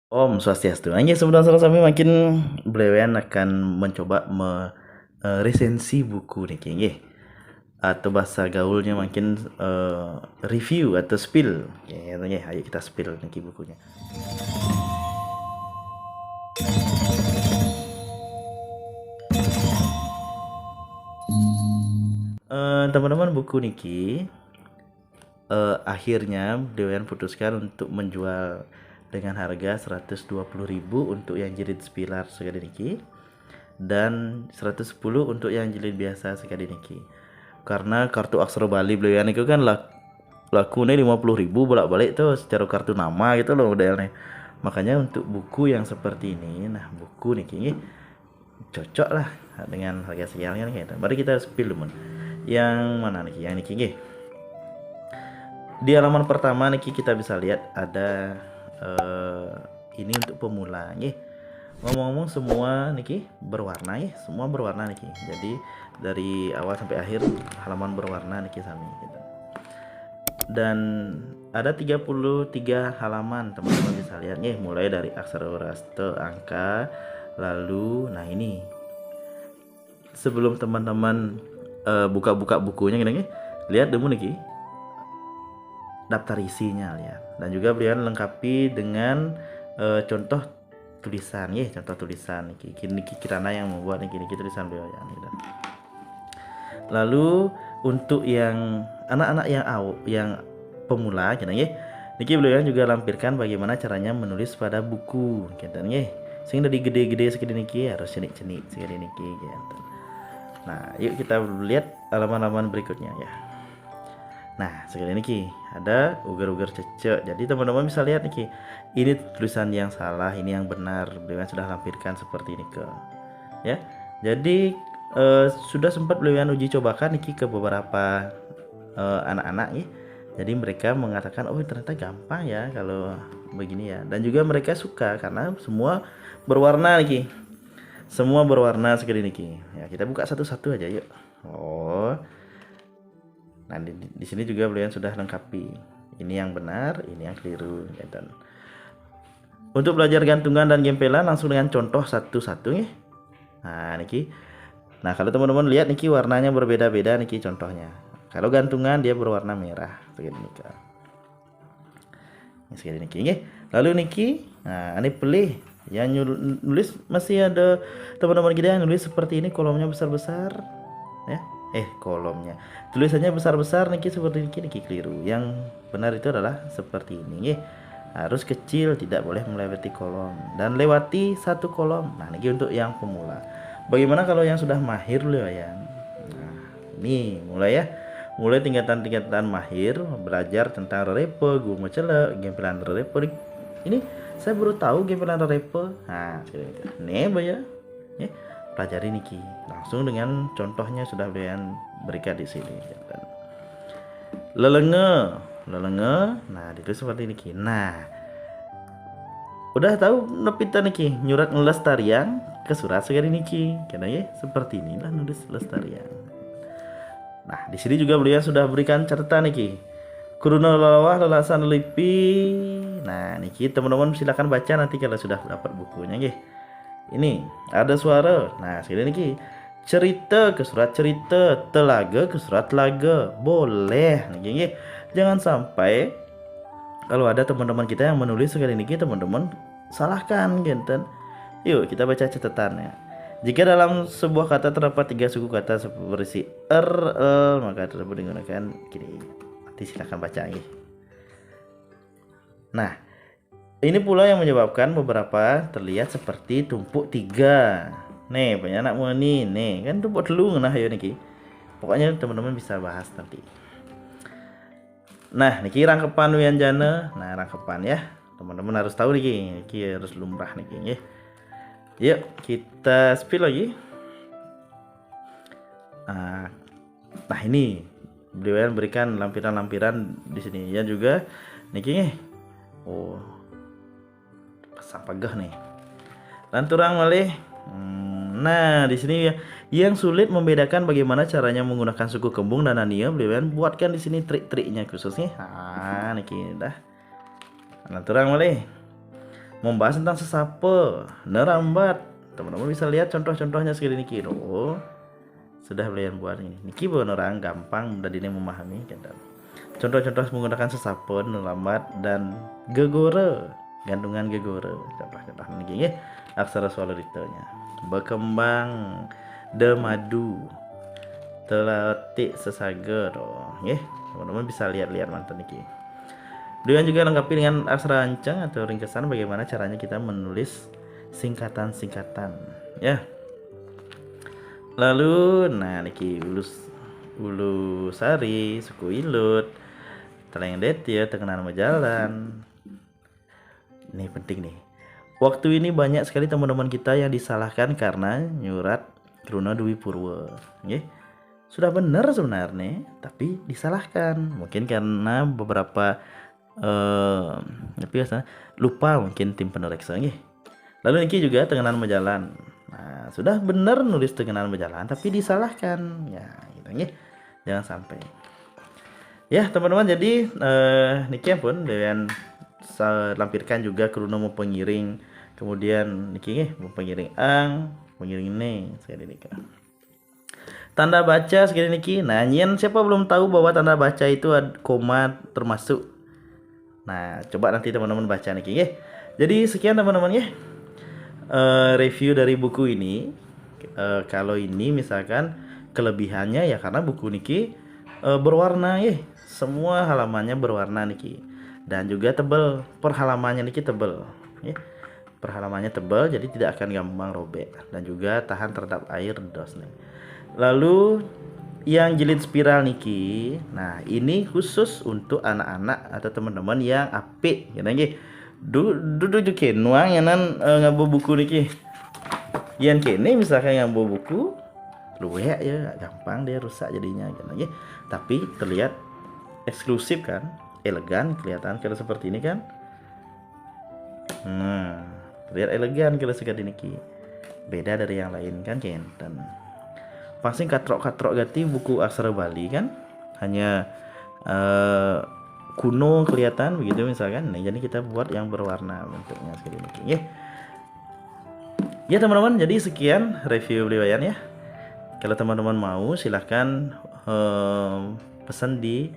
Om Swastiastu. Anjing sebentar kami makin beliau akan mencoba resensi buku nih nggih. Atau bahasa gaulnya makin review atau spill. Ya, nggih, ayo kita spill niki bukunya. Teman-teman, buku niki akhirnya Dewan putuskan untuk menjual dengan harga 120.000 untuk yang jilid spilar sekali niki dan 110 untuk yang jilid biasa sekali niki. Karena kartu aksara Bali beliau itu kan lakunya 50.000 bolak-balik tuh secara kartu nama gitu loh modelnya. Makanya untuk buku yang seperti ini, nah buku niki cocok lah dengan harga sekian kan gitu. Mari kita spill dulu. Yang mana nih? Yang niki nggih. Di halaman pertama niki kita bisa lihat ada ini untuk pemula nggih. Ngomong-ngomong semua niki berwarna ya, semua berwarna niki. Jadi dari awal sampai akhir halaman berwarna niki sami gitu. Dan ada 33 halaman teman-teman bisa lihat nih, mulai dari aksara waraste, angka, lalu nah ini sebelum teman-teman buka-buka bukunya gini nih, lihat dulu niki daftar isinya lihat, dan juga beliau lengkapi dengan contoh tulisan ya, contoh tulisan niki kirana yang membuat niki tulisan beliau ya gitu. Lalu untuk yang anak-anak yang pemula gitu ya, niki beliau juga lampirkan bagaimana caranya menulis pada buku gitu ya, sehingga dari gede-gede segini niki harus cenik-cenik segini niki gitu. Nah yuk kita lihat halaman-halaman berikutnya ya. Nah sekali niki ada ugar-ugar cecek, jadi teman-teman bisa lihat niki, ini tulisan yang salah, ini yang benar, beliau sudah lampirkan seperti ini ke ya. Jadi sudah sempat beliau uji cobakan niki ke beberapa anak-anak ya. Jadi mereka mengatakan oh ternyata gampang ya kalau begini ya, dan juga mereka suka karena semua berwarna niki, semua berwarna sekali niki ya. Kita buka satu-satu aja yuk. Oh, nah di sini juga beliau sudah lengkapi ini yang benar, ini yang keliru ya. Dan untuk belajar gantungan dan gempelan langsung dengan contoh satu-satu ya. Nah niki, nah kalau teman-teman lihat niki warnanya berbeda-beda niki contohnya. Kalau gantungan dia berwarna merah begini niki. Ini sekali niki ya. Lalu niki, nah ini pilih yang nulis masih ada teman-teman kita yang nulis seperti ini, kolomnya besar-besar ya. Kolomnya tulisannya besar-besar niki seperti niki keliru. Yang benar itu adalah seperti ini ya. Harus kecil, tidak boleh melewati kolom dan lewati satu kolom. Nah niki untuk yang pemula. Bagaimana kalau yang sudah mahir loh ya? Nah ini mulai ya, mulai tingkatan-tingkatan mahir belajar tentang repo, gumo celek, gempelan repo. Ini saya baru tahu gempelan repo. Nah ini ya, pelajari niki langsung dengan contohnya sudah beliau berikan di sini. Lelenge, nah itu seperti niki. Nah udah tahu nepitan niki nyurat ngelestarian ke surat segari niki karena ya seperti inilah nulis lestarian. Nah di sini juga beliau sudah berikan catatan niki, kuruna lawah lelasan lipi. Nah niki teman-teman silakan baca nanti kalau sudah dapat bukunya nggih. Ini ada suara. Nah sekali niki cerita ke surat cerita, telaga ke surat telaga, boleh niki nggih. Jangan sampai kalau ada teman-teman kita yang menulis sekali niki teman-teman salahkan gitu. Yuk kita baca catatannya. Jika dalam sebuah kata terdapat 3 suku kata berisi maka tersebut digunakan gini. Nanti silakan baca lagi. Nah ini pula yang menyebabkan beberapa terlihat seperti tumpuk 3. Nih banyak anak nih kan tumpuk telung nah ya niki. Pokoknya teman-teman bisa bahas nanti. Nah niki rangkepan wianjana. Nah rangkepan ya, teman-teman harus tahu niki harus lumrah niki ya. Yuk kita spill lagi. Nah ini beliau berikan lampiran-lampiran di sini ya juga niki. Oh pasang pagah nih. Lanturang malih. Nah di sini ya, yang sulit membedakan bagaimana caranya menggunakan suku kembung dan ania beliau buatkan di sini trik-triknya khususnya. Niki dah. Lanturang malih. membahas tentang sesape nerambat. Teman-teman bisa lihat contoh-contohnya segini niki. Oh, sudah belian buat ini. Niki bener orang gampang dan ini memahami kan. Contoh-contoh menggunakan sesape nerambat dan gegore, gandungan gegore. Contoh-contoh niki ya. Aksara swaloritonya. Berkembang de madu. Telatik sesager. Oh, ya. Teman-teman bisa lihat-lihat mantan niki. Dengan juga lengkapi dengan aksara ancang atau ringkesan bagaimana caranya kita menulis singkatan-singkatan ya. Lalu nah niki ulu sari, suku ilut, teleng detia, tengenan majalan. Ini penting nih. Waktu ini banyak sekali teman-teman kita yang disalahkan karena nyurat Kruna Dwi Purwa. Ya. Sudah benar sebenarnya, tapi disalahkan. Mungkin karena beberapa biasa lupa mungkin tim penulis nggih. Lalu niki juga tengenan majalan. Nah, sudah benar nulis tengenan majalan tapi disalahkan. Ya, gitu nggih. Jangan sampai. Ya, teman-teman, jadi niki pun dengan lampirkan juga Kruna mau pengiring. Kemudian niki nggih mau pengiring ang, pengiring ne sekali niki. Tanda baca segini niki. Nah, nyen siapa belum tahu bahwa tanda baca itu koma termasuk. Nah, coba nanti teman-teman baca nih ya. Jadi sekian teman-teman ya. Review dari buku ini. Kalau ini misalkan kelebihannya ya karena buku niki berwarna ya. Semua halamannya berwarna niki. Dan juga tebal. Per halamannya niki tebal ya. Per halamannya tebal jadi tidak akan gampang robek dan juga tahan terhadap air dos nih. Lalu yang jilid spiral niki, nah ini khusus untuk anak-anak atau teman-teman yang apik ya nggih. Duduk juga nuang yang ngabo buku niki. Yang kene misalkan ngabo buku luwek ya gampang dia rusak jadinya gitu nggih. Tapi terlihat eksklusif kan, elegan kelihatan kalau seperti ini kan. Terlihat elegan kalau seperti niki. Beda dari yang lain kan kenten. Pasti katrok-katrok gati buku aksara Bali kan hanya kuno kelihatan begitu misalkan. Nah, jadi kita buat yang berwarna bentuknya seperti ini ya. Ya teman-teman, jadi sekian review Beliwayan ya. Kalau teman-teman mau silahkan pesan di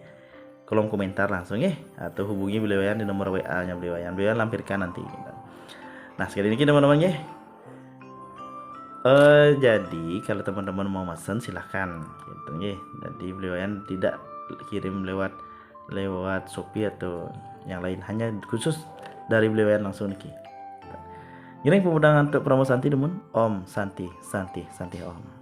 kolom komentar langsung ya, atau hubungi Beliwayan di nomor WA-nya Beliwayan. Beliwayan lampirkan nanti. Nah, sekali ini teman-teman ya. Jadi kalau teman-teman mau pesan silahkan gitu ya. Jadi Beliwayan tidak kirim lewat Shopee atau yang lain, hanya khusus dari Beliwayan langsung niki. Ini pemudangan untuk promo Santi demun Om Santi Om.